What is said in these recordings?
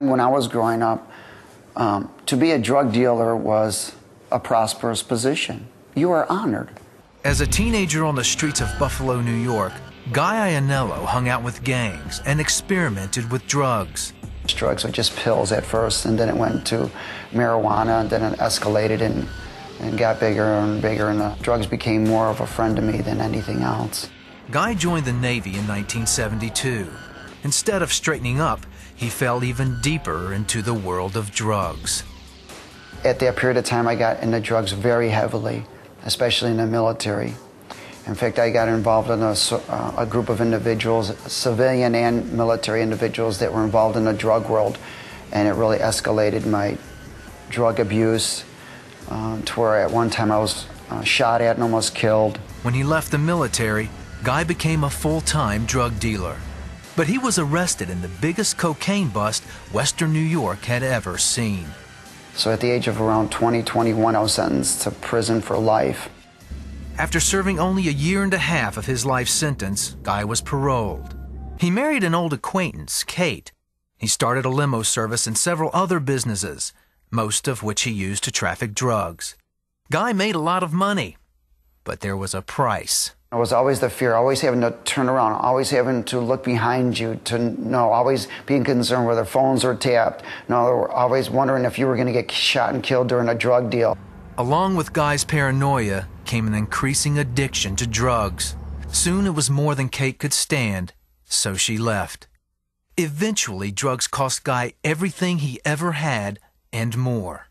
When I was growing up, to be a drug dealer was a prosperous position. You were honored. As a teenager on the streets of Buffalo, New York, Guy Iannello hung out with gangs and experimented with drugs. Drugs were just pills at first, and then it went to marijuana, and then it escalated and got bigger and bigger, and the drugs became more of a friend to me than anything else. Guy joined the Navy in 1972. Instead of straightening up, he fell even deeper into the world of drugs. At that period of time, I got into drugs very heavily, especially in the military. In fact, I got involved in a group of individuals, civilian and military individuals, that were involved in the drug world, and it really escalated my drug abuse to where at one time I was shot at and almost killed. When he left the military, Guy became a full-time drug dealer. But he was arrested in the biggest cocaine bust Western New York had ever seen. So at the age of around 20, 21, I was sentenced to prison for life. After serving only a year and a half of his life sentence, Guy was paroled. He married an old acquaintance, Kate. He started a limo service and several other businesses, most of which he used to traffic drugs. Guy made a lot of money, but there was a price. It was always the fear, always having to turn around, always having to look behind you, to know, always being concerned whether phones were tapped, always wondering if you were going to get shot and killed during a drug deal. Along with Guy's paranoia came an increasing addiction to drugs. Soon it was more than Kate could stand, so she left. Eventually, drugs cost Guy everything he ever had and more.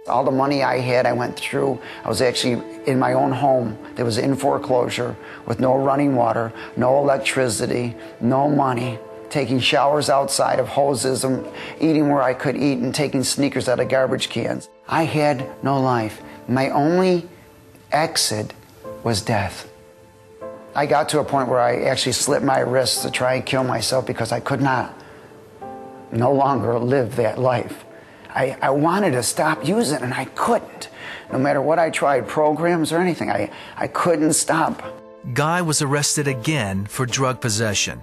All the money I had, I went through. I was actually in my own home that was in foreclosure with no running water, no electricity, no money, taking showers outside of hoses, and eating where I could eat, and taking sneakers out of garbage cans. I had no life. My only exit was death. I got to a point where I actually slit my wrists to try and kill myself because I could no longer live that life. I wanted to stop using it, and I couldn't. No matter what I tried, programs or anything, I couldn't stop. Guy was arrested again for drug possession.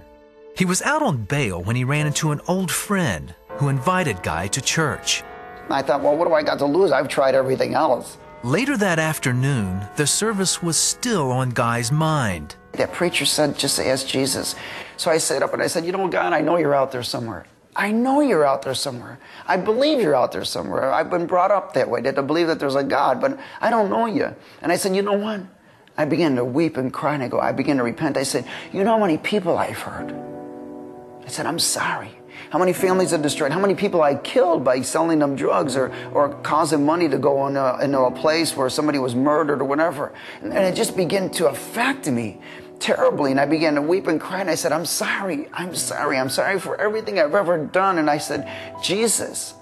He was out on bail when he ran into an old friend who invited Guy to church. I thought, well, what do I got to lose? I've tried everything else. Later that afternoon, the service was still on Guy's mind. That preacher said, just ask Jesus. So I sat up and I said, you know, God, I know you're out there somewhere. I know you're out there somewhere. I believe you're out there somewhere. I've been brought up that way, to believe that there's a God, but I don't know you. And I said, you know what? I began to weep and cry, and I began to repent. I said, you know how many people I've hurt? I said, I'm sorry. How many families I've destroyed? How many people I killed by selling them drugs or causing money to go into a place where somebody was murdered or whatever. And it just began to affect me terribly, and I began to weep and cry, and I said, I'm sorry for everything I've ever done. And I said, Jesus,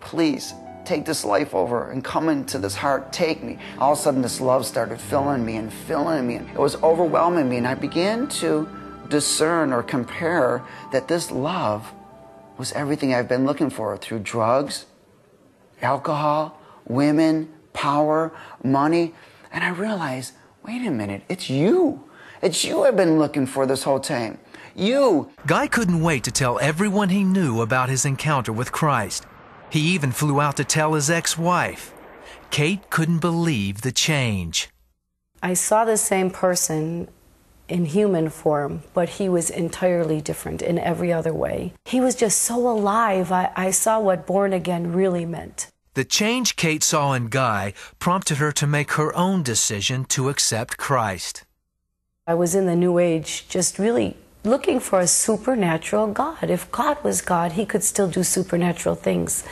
please take this life over and come into this heart, take me. All of a sudden this love started filling me, and it was overwhelming me, and I began to discern or compare that this love was everything I've been looking for through drugs, alcohol, women, power, money. And I realized, wait a minute, it's you. It's you I've been looking for this whole time. You. Guy couldn't wait to tell everyone he knew about his encounter with Christ. He even flew out to tell his ex-wife. Kate couldn't believe the change. I saw the same person in human form, but he was entirely different in every other way. He was just so alive. I saw what born again really meant. The change Kate saw in Guy prompted her to make her own decision to accept Christ. I was in the New Age just really looking for a supernatural God. If God was God, he could still do supernatural things.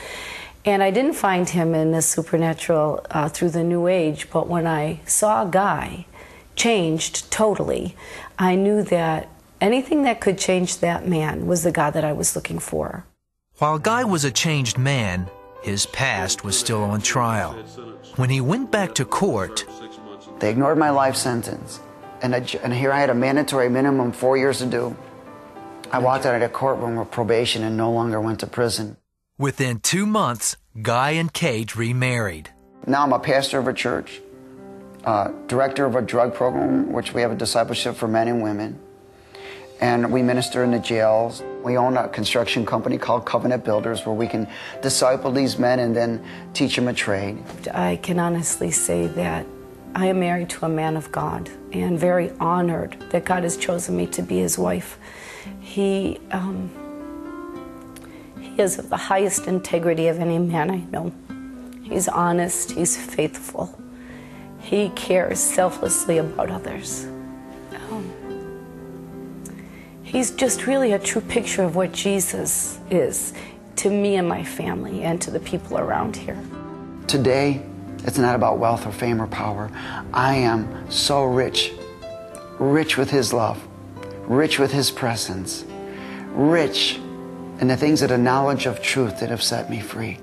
And I didn't find him in the supernatural through the New Age, but when I saw Guy changed totally, I knew that anything that could change that man was the God that I was looking for. While Guy was a changed man, his past was still on trial. When he went back to court, they ignored my life sentence. And here I had a mandatory minimum 4 years to do. I walked out of the courtroom with probation and no longer went to prison. Within 2 months, Guy and Kate remarried. Now I'm a pastor of a church, director of a drug program, which we have a discipleship for men and women. and we minister in the jails. We own a construction company called Covenant Builders where we can disciple these men and then teach them a trade. I can honestly say that I am married to a man of God and very honored that God has chosen me to be his wife. He is of the highest integrity of any man I know. He's honest, he's faithful. He cares selflessly about others. He's just really a true picture of what Jesus is to me and my family and to the people around here. Today, it's not about wealth or fame or power. I am so rich, rich with his love, rich with his presence, rich in the things of the knowledge of truth that have set me free.